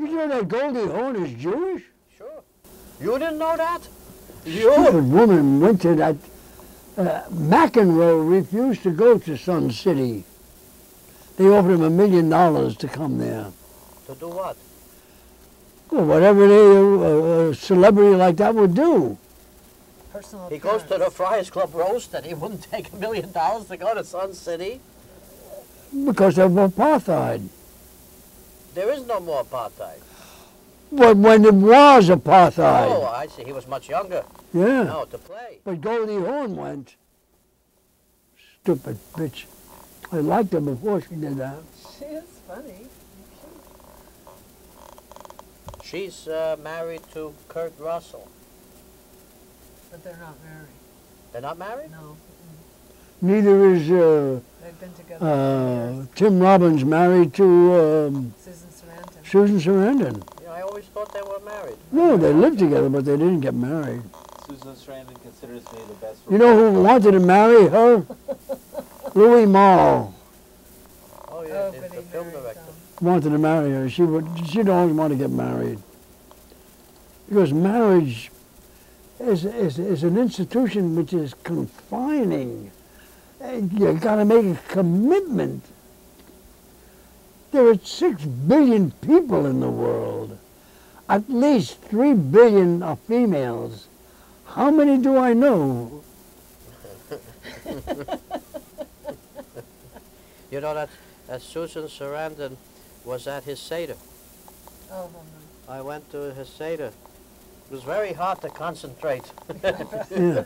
Did you know that Goldie Hawn is Jewish? Sure. You didn't know that? Stupid woman went to that. McEnroe refused to go to Sun City. They offered him $1 million to come there. To do what? Well, whatever a celebrity like that would do. Personal He goes to the Friars Club roast and he wouldn't take $1 million to go to Sun City? Because of apartheid. There is no more apartheid. Well, when it was apartheid. Oh, I see. He was much younger. Yeah. No, to play. But Goldie Hawn went. Stupid bitch. I liked her before she did that. She is funny. She's married to Kurt Russell. But they're not married. They're not married? No. Neither is They've been together for years. Tim Robbins married to Susan Sarandon. Susan Sarandon. Yeah, I always thought they were married. No, they lived together, but they didn't get married. Susan Sarandon considers me the best. You know who wanted to marry her? Louis Malle Oh, yeah, Oh, the but he film married director. wanted to marry her. She'd always want to get married. Because marriage is an institution which is confining. You got to make a commitment. There are 6 billion people in the world. At least 3 billion are females. How many do I know? You know that Susan Sarandon was at his Seder. Oh, I went to his Seder. It was very hard to concentrate. Yeah.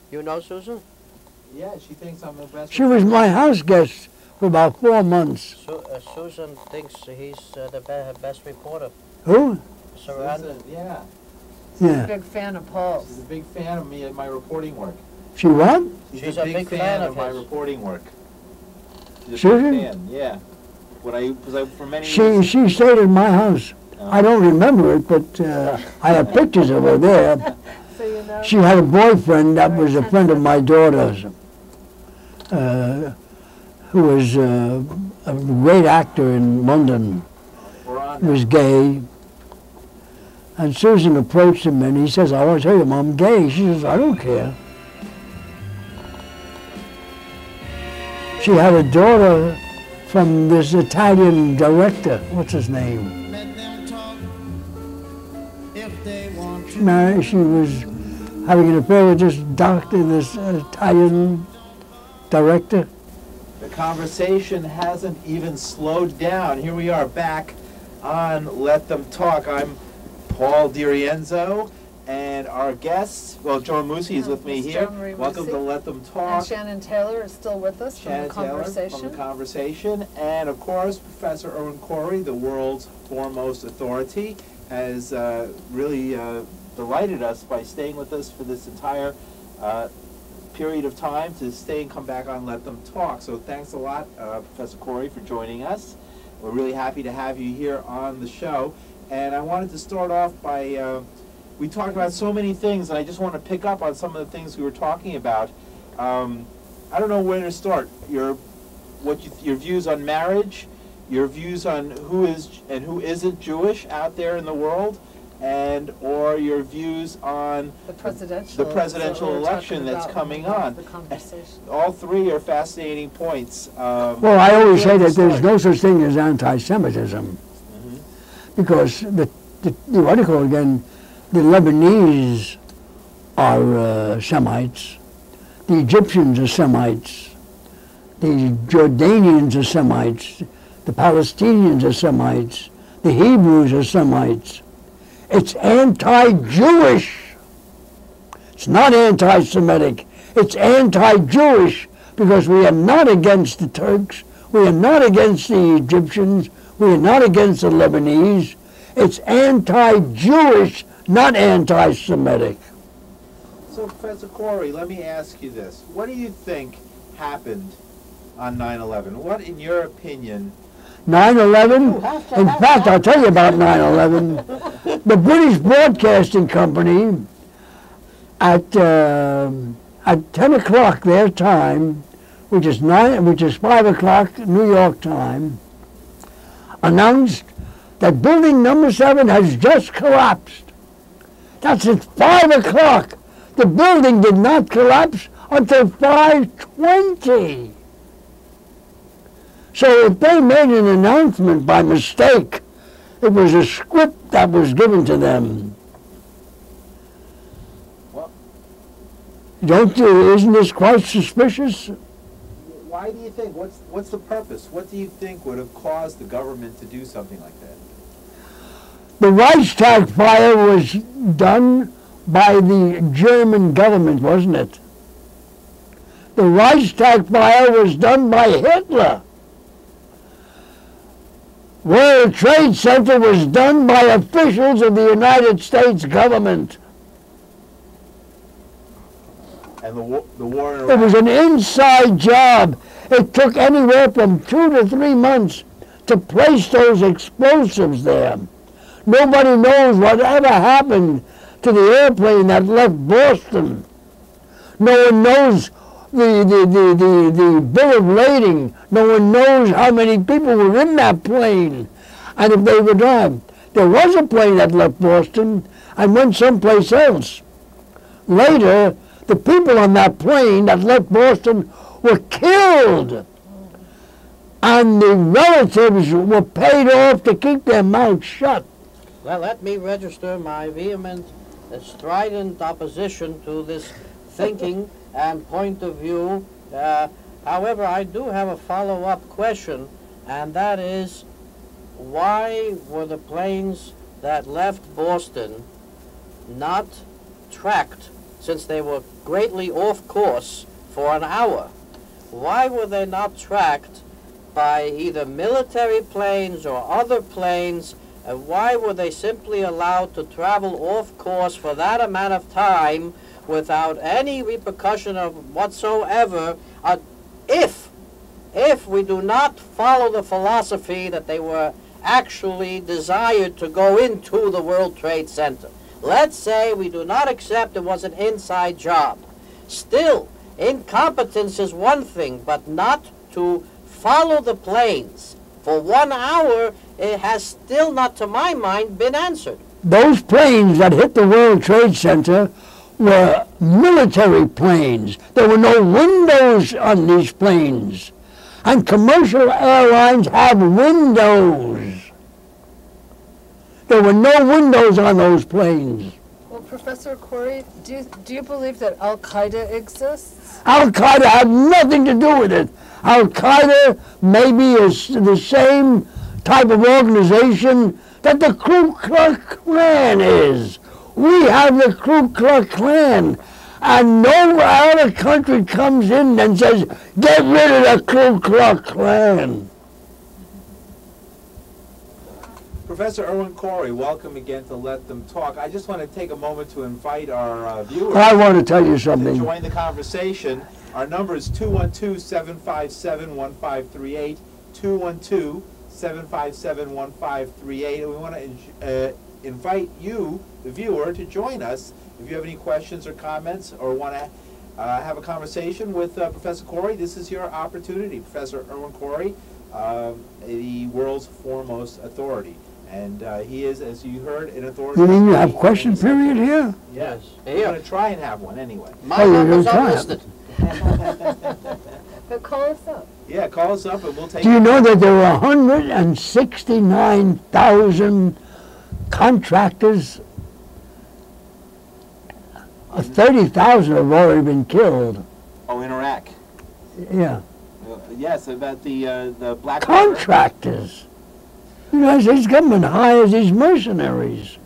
You know Susan? Yeah, she thinks I'm the best. She was my house guest for about 4 months. Susan thinks he's the best reporter. Who? Sarandon. Yeah. I'm a Yeah. big fan of Paul's. She's a big fan of me and my reporting work. She what? She's a big fan of my his. reporting work. She's a Susan? big fan, yeah. For many years. She stayed at my house. I don't remember it, but I have pictures of her there. So you know. She had a boyfriend that was a friend of my daughter's, who was a great actor in London. We're on He was gay. And Susan approached him and he says, I want to tell you, I'm gay. She says, I don't care. She had a daughter from this Italian director. What's his name? She was having an affair with this doctor, this Italian director. The conversation hasn't even slowed down. Here we are back on Let Them Talk. I'm Paul DeRienzo, and our guest, well, Joan Moossy is with me Ms. here. Joan Marie Welcome Moossy. to Let Them And Talk. Shannon Taylor is still with us Shannon from the Taylor conversation. from the Conversation. And of course, Professor Irwin Corey, the world's foremost authority, has really delighted us by staying with us for this entire period of time to stay and come back on Let Them Talk. So thanks a lot, Professor Corey, for joining us. We're really happy to have you here on the show. And I wanted to start off by, we talked about so many things, and I just want to pick up on some of the things we were talking about. I don't know where to start. Your views on marriage, your views on who is and who isn't Jewish out there in the world, and or your views on the presidential election that's coming on. The conversation. All three are fascinating points. Well, I always say that there's no such thing as anti-Semitism. Because the what do you call it again, the Lebanese are Semites, the Egyptians are Semites, the Jordanians are Semites, the Palestinians are Semites, the Hebrews are Semites. It's anti-Jewish. It's not anti-Semitic. It's anti-Jewish because we are not against the Turks, we are not against the Egyptians, we are not against the Lebanese. It's anti-Jewish, not anti-Semitic. So, Professor Corey, let me ask you this. What do you think happened on 9/11? What, in your opinion... 9/11? In fact, I'll tell you about 9/11. The British Broadcasting Company, at 10 o'clock their time, which is 5 o'clock New York time, announced that building number 7 has just collapsed. That's at 5 o'clock. The building did not collapse until 5:20. So if they made an announcement by mistake, it was a script that was given to them. Well, Isn't this quite suspicious? why do you think? What's the purpose? What do you think would have caused the government to do something like that? The Reichstag fire was done by the German government, wasn't it? The Reichstag fire was done by Hitler. World Trade Center was done by officials of the United States government. And the war in It Iraq. was an inside job. It took anywhere from 2 to 3 months to place those explosives there. Nobody knows whatever happened to the airplane that left Boston. No one knows the bill of lading. No one knows how many people were in that plane and if they were driving. There was a plane that left Boston and went someplace else. Later, the people on that plane that left Boston were killed. And the relatives were paid off to keep their mouths shut. Well, let me register my vehement, strident opposition to this thinking and point of view. However, I do have a follow-up question, and that is, why were the planes that left Boston not tracked, since they were greatly off course for an hour? Why were they not tracked by either military planes or other planes? And why were they simply allowed to travel off course for that amount of time without any repercussion of whatsoever if we do not follow the philosophy that they were actually desired to go into the World Trade Center? Let's say we do not accept it was an inside job. Still, incompetence is one thing, but not to follow the planes for 1 hour, it has still not, to my mind, been answered. Those planes that hit the World Trade Center were military planes. There were no windows on these planes. And commercial airlines have windows. There were no windows on those planes. Well, Professor Corey, do you believe that Al-Qaeda exists? Al-Qaeda had nothing to do with it. Al-Qaeda maybe is the same type of organization that the Ku Klux Klan is. We have the Ku Klux Klan, and no other country comes in and says, get rid of the Ku Klux Klan. Professor Irwin Corey, welcome again to Let Them Talk. I just want to take a moment to invite our viewers I want to tell you to something. join the conversation. Our number is 212-757-1538, 212-757-1538. And we want to invite you, the viewer, to join us. If you have any questions or comments or want to have a conversation with Professor Corey, this is your opportunity. Professor Irwin Corey, the world's foremost authority. And he is, as you heard, an authority. You mean you have question period here? Yes. Here. We're going to try and have one anyway. My Oh, you're number's gonna try it. unlisted. But call us up. Yeah, call us up and we'll take Do you know that there were 169,000 contractors? 30,000 have already been killed. Oh, in Iraq. Yeah. Yes, about the black Contractors. The United States government hires these mercenaries.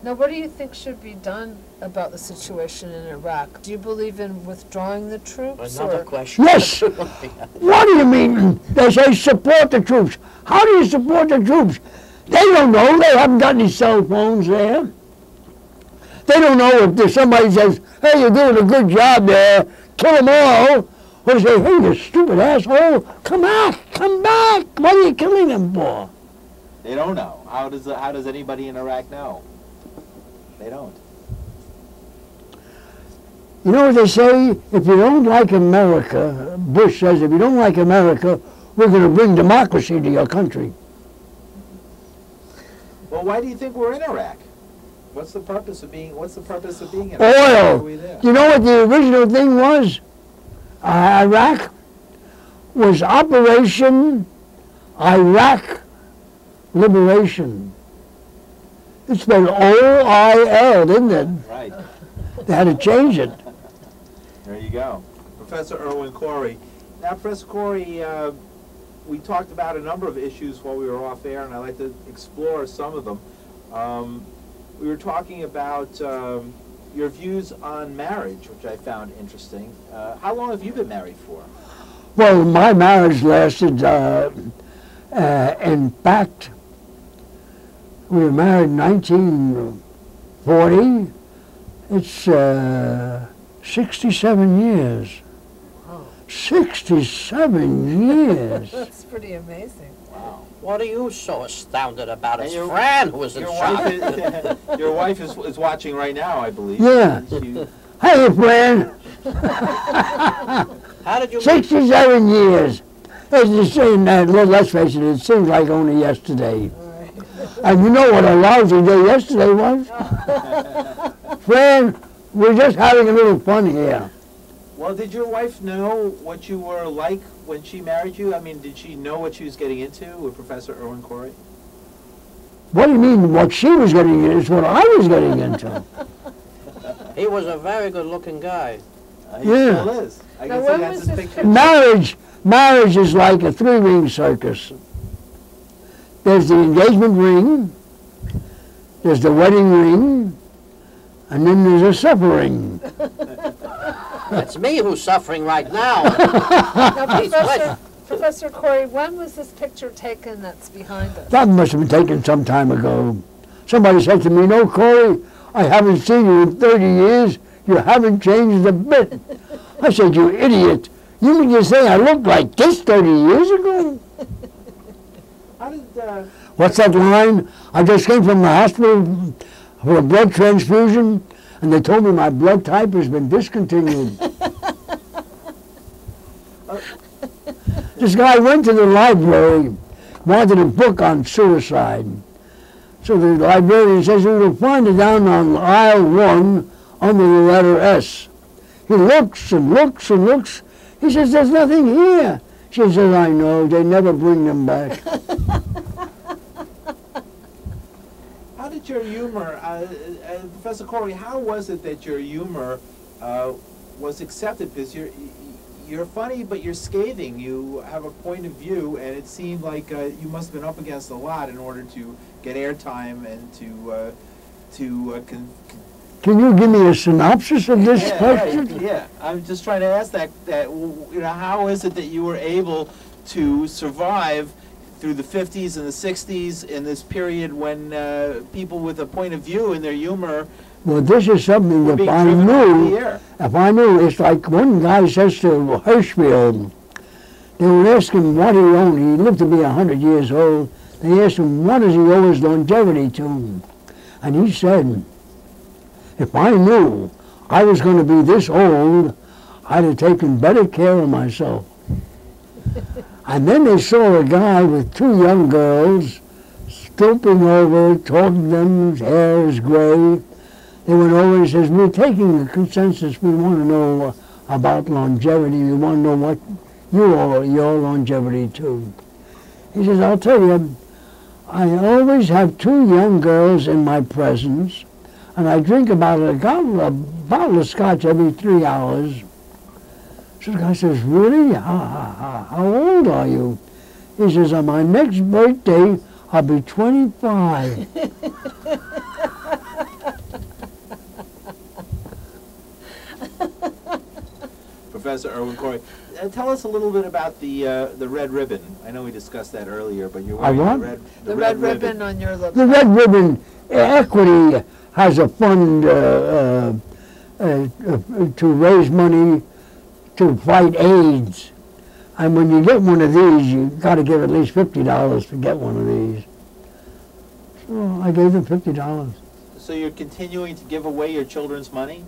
Now, what do you think should be done about the situation in Iraq? Do you believe in withdrawing the troops? Another or- question. Yes. What do you mean? They say support the troops. How do you support the troops? They don't know. They haven't got any cell phones there. They don't know if there's somebody says, hey, you're doing a good job there, kill them all. Or they say, hey, you stupid asshole, come back, come back. What are you killing them for? They don't know. How does anybody in Iraq know? They don't. You know what they say? If you don't like America, Bush says, if you don't like America, we're going to bring democracy to your country. Well, why do you think we're in Iraq? What's the purpose of being in Iraq? Oil. Why are we there? You know what the original thing was? Iraq was Operation Iraq Liberation. It's spelled O-I-L, didn't it? Right. They had to change it. There you go. Professor Irwin Corey. Now, Professor Corey, we talked about a number of issues while we were off air, and I'd like to explore some of them. We were talking about your views on marriage, which I found interesting. How long have you been married for? Well, my marriage lasted, in fact, we were married in 1940. It's 67 years. Wow. 67 years. That's pretty amazing. Wow. What are you so astounded about? It's And Fran who was in Your shock. wife, your wife is watching right now, I believe. Yeah. She- Hey, friend, How did you meet? 67 years. It's the same, let's face it, it seems like only yesterday. And you know what a lousy day yesterday was? Friend, we're just having a little fun here. Well, did your wife know what you were like when she married you? I mean, did she know what she was getting into with Professor Irwin Corey? What do you mean what she was getting into is what I was getting into? He was a very good-looking guy. He Yeah. still is. I Now, can see when that's was his this picture. Marriage is like a three-ring circus. There's the engagement ring, there's the wedding ring, and then there's a suffering. It's me who's suffering right now. Now, He's wet. Professor Corey, when was this picture taken that's behind us? That must have been taken some time ago. Somebody said to me, "No, Corey, I haven't seen you in 30 years. You haven't changed a bit." I said, "You idiot. You mean to say I looked like this 30 years ago?" How did, What's that line? I just came from the hospital for a blood transfusion, and they told me my blood type has been discontinued. This guy went to the library, wanted a book on suicide. So the librarian says, "You'll find it down on aisle 1 under the letter S." He looks and looks and looks. He says, "There's nothing here." She says, "I know, they never bring them back." how did your humor, Professor Corey, how was it that your humor was accepted? Because you're funny, but you're scathing. You have a point of view, and it seemed like you must have been up against a lot in order to get airtime and Can you give me a synopsis of this question? Right, yeah. I'm just trying to ask that how is it that you were able to survive through the 50s and the 60s in this period when people with a point of view in their humor Well, this is something were if being I driven off the knew, air? it's like one guy says to Hirschfeld, they would ask him what he owned. He lived to be 100 years old. They asked him, what does he owe his longevity to? And he said, if I knew I was going to be this old, I'd have taken better care of myself. And then they saw a guy with two young girls stooping over, talking to them, his hair is gray. They went over and says, we're taking a consensus. We want to know about longevity. We want to know what you owe your longevity to. He says, I'll tell you, I always have two young girls in my presence, and I drink about a bottle of scotch every 3 hours. So the guy says, really? How old are you? He says, on my next birthday, I'll be 25. Professor Irwin Corey, tell us a little bit about the red ribbon. I know we discussed that earlier, but you're wearing what? The red ribbon on your lip. The Red Ribbon Equity has a fund to raise money to fight AIDS. And when you get one of these, you got to give at least $50 to get one of these. So I gave them $50. So you're continuing to give away your children's money?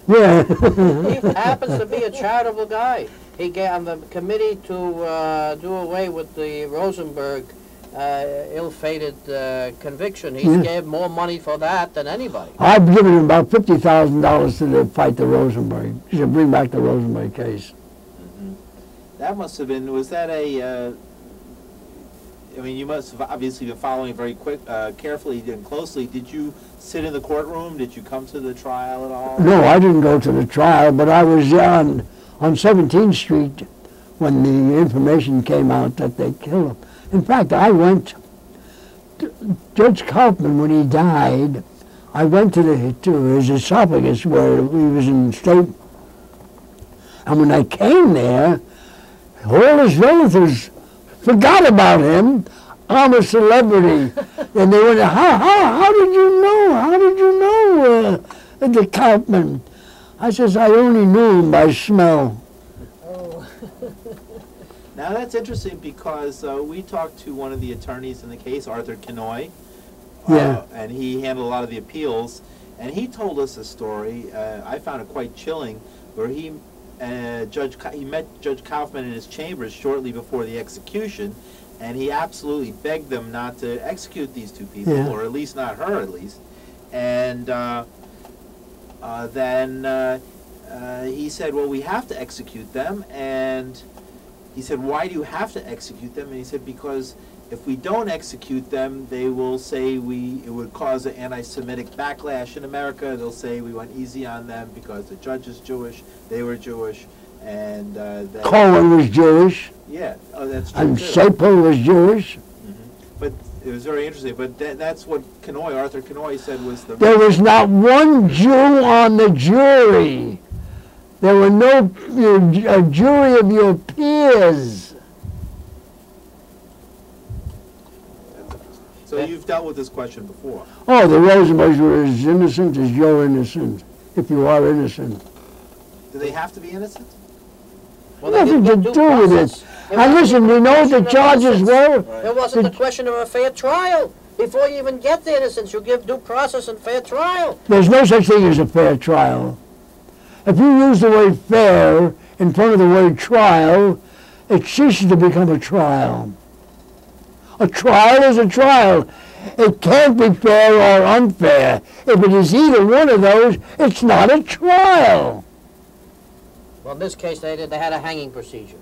Yeah. He happens to be a charitable guy. He got on the committee to do away with the Rosenberg ill-fated conviction. He gave more money for that than anybody. I've given him about $50,000 to fight the Rosenberg. He should bring back the Rosenberg case. That must have been, was that a, I mean, you must have obviously been following it very carefully and closely. Did you sit in the courtroom? Did you come to the trial at all? No, I didn't go to the trial, but I was on 17th Street when the information came out that they killed him. In fact, I went to Judge Kaufman, when he died, I went to his esophagus where he was in state. And when I came there, all his relatives forgot about him. I'm a celebrity. And they went, how did you know? How did you know the Kaufman? I says, I only knew him by smell. Oh. Now that's interesting because we talked to one of the attorneys in the case, Arthur Cohn, and he handled a lot of the appeals, and he told us a story, I found it quite chilling, where he met Judge Kaufman in his chambers shortly before the execution, and he absolutely begged them not to execute these two people, or at least not her at least, and then he said, well, we have to execute them, and he said, why do you have to execute them? And he said, because if we don't execute them, they will say it would cause an anti-Semitic backlash in America. They'll say we went easy on them because the judge is Jewish, they were Jewish, and Cohn was Jewish. Yeah, oh, that's true. And Sapol was Jewish. But it was very interesting. But that's what Arthur Cohn said was the... There was not one Jew on the jury. There were no jury of your peers. So you've dealt with this question before. Oh, the Rosenbergs were as innocent as you're innocent, if you are innocent. Do they have to be innocent? Well, Nothing to do with it. And listen, you know what the charges were? It wasn't a question of a fair trial. Before you even get the innocence, you give due process and fair trial. There's no such thing as a fair trial. If you use the word fair in front of the word trial, it ceases to become a trial. A trial is a trial. It can't be fair or unfair. If it is either one of those, it's not a trial. Well, in this case, they had a hanging procedure.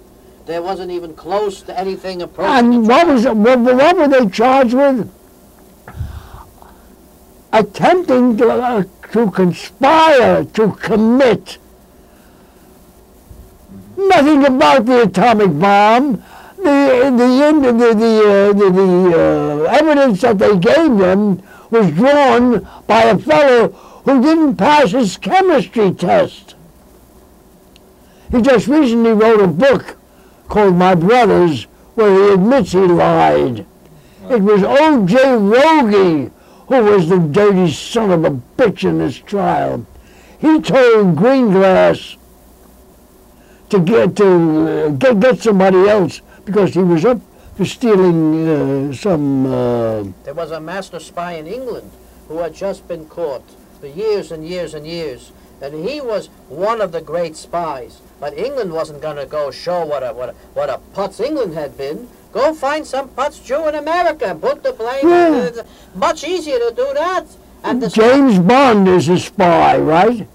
There wasn't even close to anything approaching. And what were they charged with? Attempting to conspire to commit. Nothing about the atomic bomb. The evidence that they gave them was drawn by a fellow who didn't pass his chemistry test. He just recently wrote a book called My Brothers, where he admits he lied. It was O.J. Rogie who was the dirty son of a bitch in this trial. He told Greenglass to get somebody else because he was up for stealing some... There was a master spy in England who had just been caught for years and years and years, and he was one of the great spies. But England wasn't going to go show what a putz England had been. Go find some putz Jew in America and put the blame. Yeah. Much easier to do that. And James Bond is a spy, right?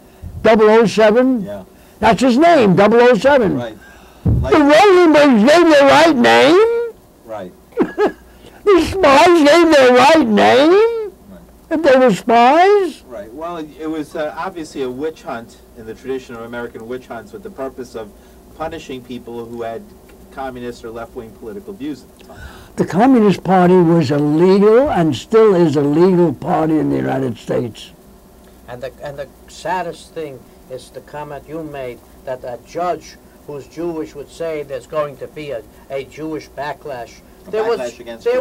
007? Yeah. That's his name, 007. Right. The Rosenbergs gave their right name? Right. The spies gave their right name? Right. If they were spies? Right. Well, it was obviously a witch hunt in the tradition of American witch hunts with the purpose of punishing people who had communist or left-wing political views at the time. The Communist Party was a legal and still is a legal party in the United States. And the saddest thing is the comment you made that a judge who's Jewish would say there's going to be a Jewish backlash. There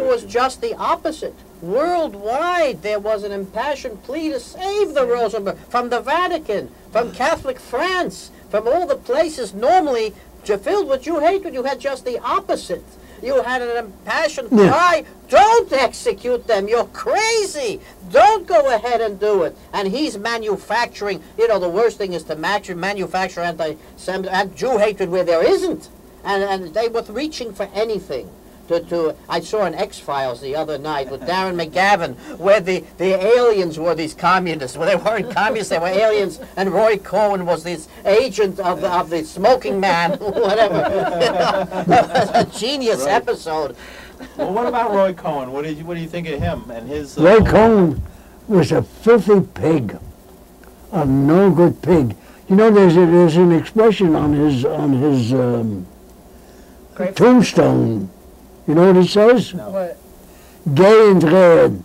was just the opposite. Worldwide, there was an impassioned plea to save the Rosenberg from the Vatican, from Catholic France, from all the places normally filled with Jew hatred. You had just the opposite. You had an impassioned cry, don't execute them, you're crazy, don't go ahead and do it. And he's manufacturing, the worst thing is to manufacture anti-Jew hatred where there isn't. And they were reaching for anything I saw an X-Files the other night with Darren McGavin, where the aliens were these communists. Well, they weren't communists, they were aliens, and Roy Cohn was this agent of the smoking man, whatever. That was a genius episode. Well, what about Roy Cohn? What do you think of him and his? Roy Cohn was a filthy pig, a no good pig. You know, there's an expression on his tombstone. You know what it says? No. What? Gay and red.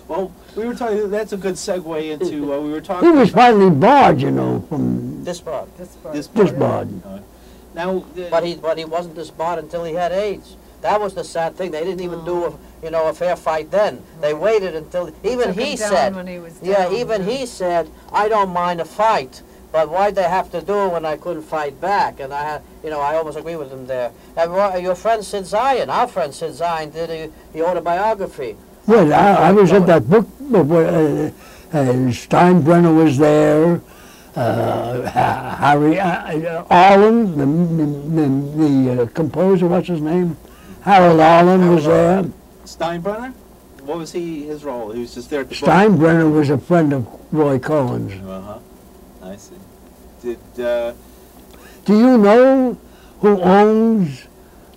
Well, we were talking. That's a good segue into we were talking. He was finally barred, you know, from Disbarred. disbarred. Now, But he wasn't disbarred until he had AIDS. That was the sad thing. They didn't even do a fair fight then. They waited until even he said, he said, I don't mind a fight, but why'd they have to do it when I couldn't fight back? And I almost agree with him there. And your friend Sid Zion, our friend Sid Zion, did the autobiography. Well, I was at that book. Steinbrenner was there. Harry Arlen, the composer, what's his name? Harold Arlen was there. Steinbrenner? What was his role? He was just there at the Steinbrenner was a friend of Roy Cohen's. Uh-huh. I see. Do you know who owns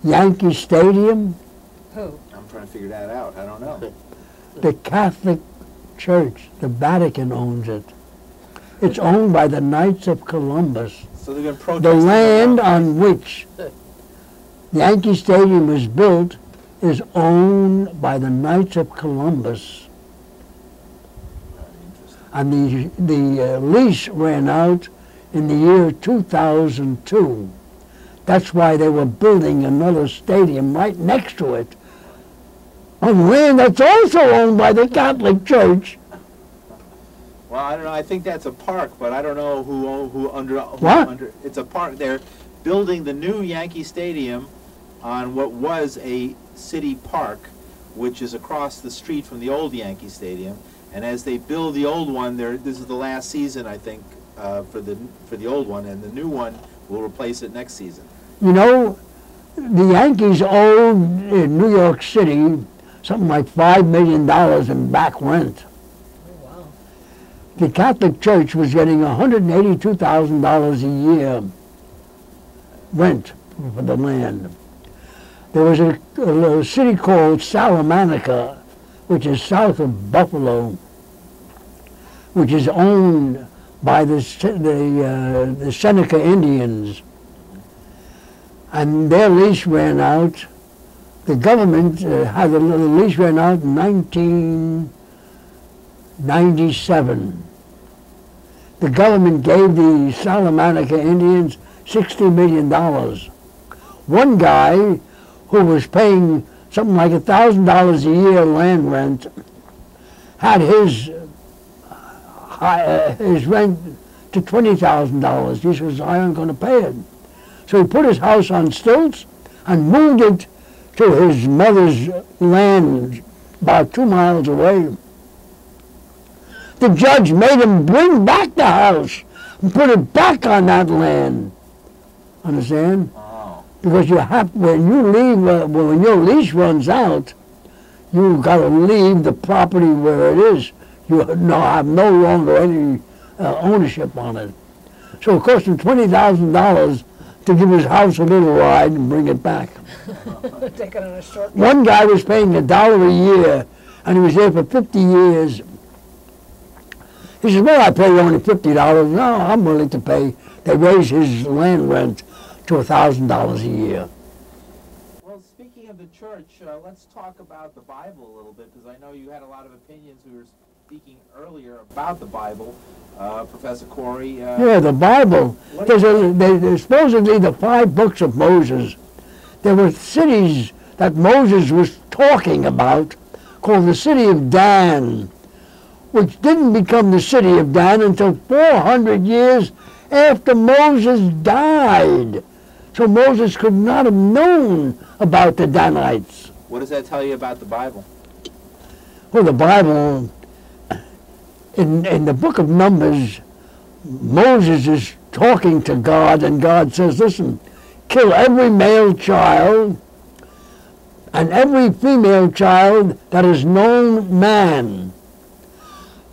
Yankee Stadium? Who? I'm trying to figure that out. I don't know. The Catholic Church. The Vatican owns it. It's owned by the Knights of Columbus. So they're going to protest. The land on which Yankee Stadium was built is owned by the Knights of Columbus. And the lease ran out in the year 2002. That's why they were building another stadium right next to it, on land that's also owned by the Catholic Church. Well, I don't know. I think that's a park, but I don't know who under. It's a park. They're building the new Yankee Stadium on what was a city park, which is across the street from the old Yankee Stadium. And as they build the old one, this is the last season, I think, for the old one, and the new one will replace it next season. You know, the Yankees owed in New York City something like $5 million in back rent. The Catholic Church was getting $182,000 a year rent for the land. There was a city called Salamanca, which is south of Buffalo, which is owned by the Seneca Indians. And their lease ran out. The government had the lease ran out in 1997. The government gave the Salamanca Indians $60 million. One guy who was paying something like $1,000 a year land rent had his rent to $20,000. He says, I ain't going to pay it. So he put his house on stilts and moved it to his mother's land about 2 miles away. The judge made him bring back the house and put it back on that land. Understand? Oh. Because you have, when you leave, when your lease runs out, you've got to leave the property where it is. You have no longer any ownership on it. So it cost him $20,000 to give his house a little ride and bring it back. Take it on a short. One guy was paying $1 a year, and he was there for 50 years. He says, well, I pay you only $50. No, I'm willing to pay. They raised his land rent to $1,000 a year. Well, speaking of the church, let's talk about the Bible a little bit, because I know you had a lot of opinions. We were speaking earlier about the Bible, Professor Corey. Yeah, the Bible. There's supposedly the 5 books of Moses. There were cities that Moses was talking about called the city of Dan, which didn't become the city of Dan until 400 years after Moses died. So Moses could not have known about the Danites. What does that tell you about the Bible? Well, the Bible, in the book of Numbers, Moses is talking to God, and God says, listen, kill every male child and every female child that has known man.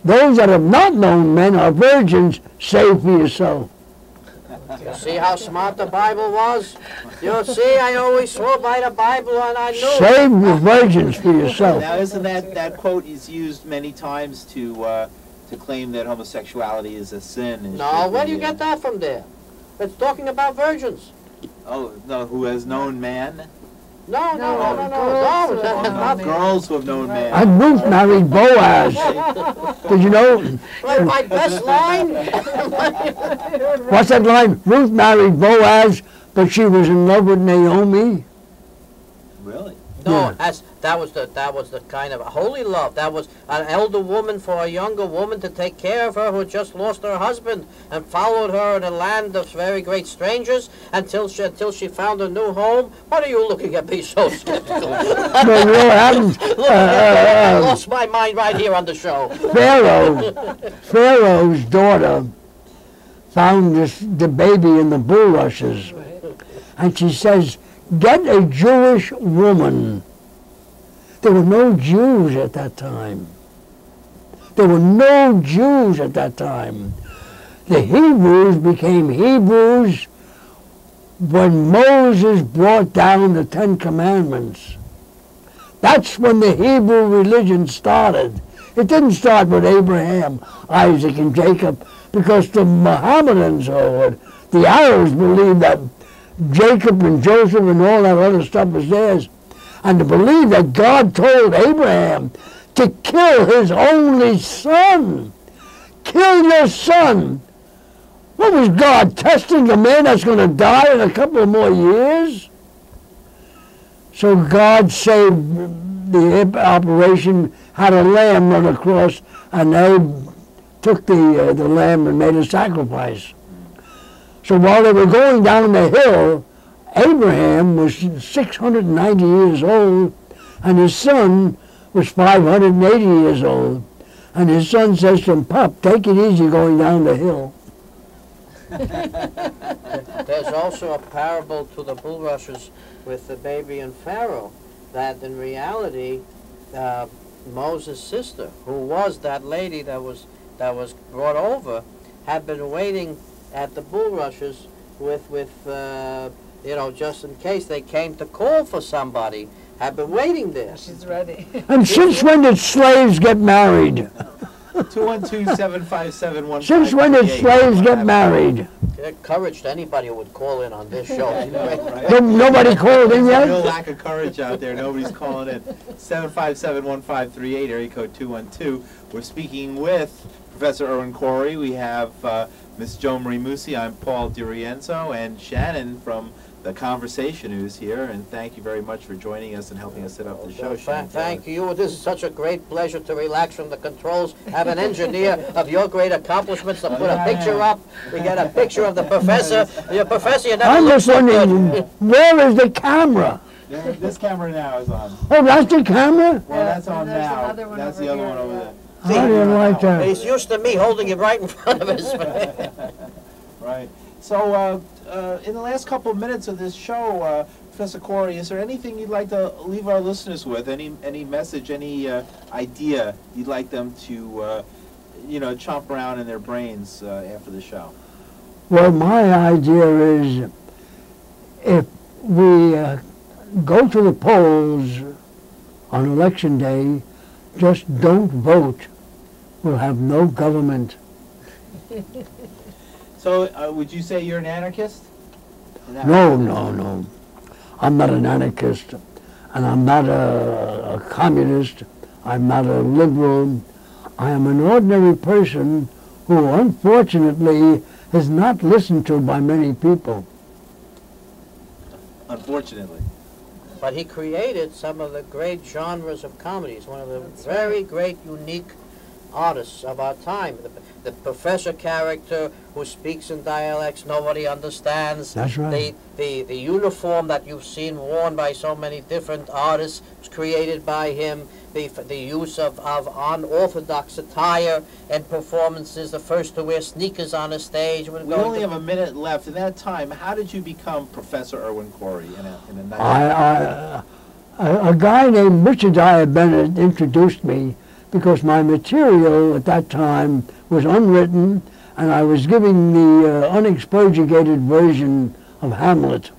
Those that have not known men are virgins, save for yourself. You see how smart the Bible was? You see, I always swore by the Bible and I knew. Save your virgins for yourself. Now, isn't that quote is used many times to claim that homosexuality is a sin? And No, should where be, do you get that from there? It's talking about virgins. Oh, no, who has known man? No. Not girls who have known man. And Ruth married Boaz. Did you know? My best line? What's that line? Ruth married Boaz, but she was in love with Naomi. Really? No, Yeah. that was the kind of holy love. That was an elder woman for a younger woman to take care of her who had just lost her husband and followed her in a land of very great strangers until she found a new home. What are you looking at me so skeptical? No, you know what happened? I lost my mind right here on the show. Pharaoh's daughter found the baby in the bulrushes, and she says, "Get a Jewish woman." There were no Jews at that time. The Hebrews became Hebrews when Moses brought down the Ten Commandments. That's when the Hebrew religion started. It didn't start with Abraham, Isaac, and Jacob, because the Mohammedans or the Arabs believed that Jacob and Joseph and all that other stuff was theirs. And to believe that God told Abraham to kill his only son. Kill your son. What was God testing a man that's going to die in a couple of more years? So God saved the operation, had a lamb run across, and they took the lamb and made a sacrifice. So while they were going down the hill, Abraham was 690 years old, and his son was 580 years old. And his son says to him, "Pop, take it easy going down the hill." There's also a parable to the bulrushes with the baby and Pharaoh, that in reality, Moses' sister, who was that lady that was brought over, had been waiting at the bulrushes with just in case they came to call for somebody, had been waiting there. She's ready. And since when did slaves get married? 212-757-1538. Since when did slaves get married? Courage to anybody who would call in on this show. Nobody called in There's a real yet? lack of courage out there. Nobody's calling in. 757-1538, area code 212. We're speaking with Professor Irwin Corey. We have Miss Joan Moossy. I'm Paul DeRienzo, and Shannon from The Conversation who's here. And thank you very much for joining us and helping us set up the show. Thank you. This is such a great pleasure to relax from the controls, have an engineer of your great accomplishments to put a picture up. We get a picture of the professor. Your professor, you never I'm look just so wondering, good. where is the camera? This camera now is on. Oh, that's the camera? Well, that's on there's now. another one That's over the other here, one over yeah. there. I didn't like that. He's used to me holding it right in front of his face. Right. So, in the last couple of minutes of this show, Professor Corey, is there anything you'd like to leave our listeners with? Any message, any idea you'd like them to, chomp around in their brains after the show? Well, my idea is if we go to the polls on election day, just don't vote. We'll have no government. So, would you say you're an anarchist? No. I'm not an anarchist, and I'm not a communist. I'm not a liberal. I am an ordinary person who, unfortunately, is not listened to by many people. Unfortunately. But he created some of the great genres of comedies, one of the very great, unique artists of our time. The professor character who speaks in dialects nobody understands. That's right. The uniform that you've seen worn by so many different artists was created by him. The use of unorthodox attire and performances. The first to wear sneakers on a stage. We only have a minute left. In that time, how did you become Professor Irwin Corey in a night? A guy named Mr. Dyer Bennett introduced me because my material at that time was unwritten, and I was giving the unexpurgated version of Hamlet.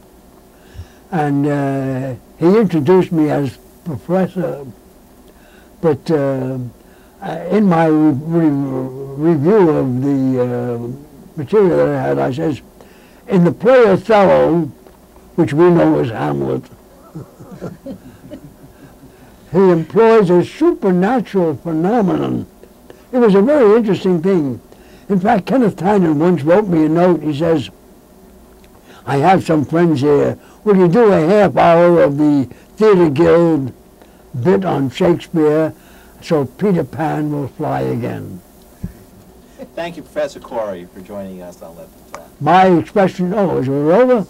And he introduced me as professor, but in my review of the material that I had, I says, in the play Othello, which we know as Hamlet, he employs a supernatural phenomenon. It was a very interesting thing. In fact, Kenneth Tynan once wrote me a note. He says, I have some friends here. Will you do a half hour of the Theatre Guild bit on Shakespeare so Peter Pan will fly again? Thank you, Professor Corey, for joining us on Let Them Talk. My expression, oh, is it over?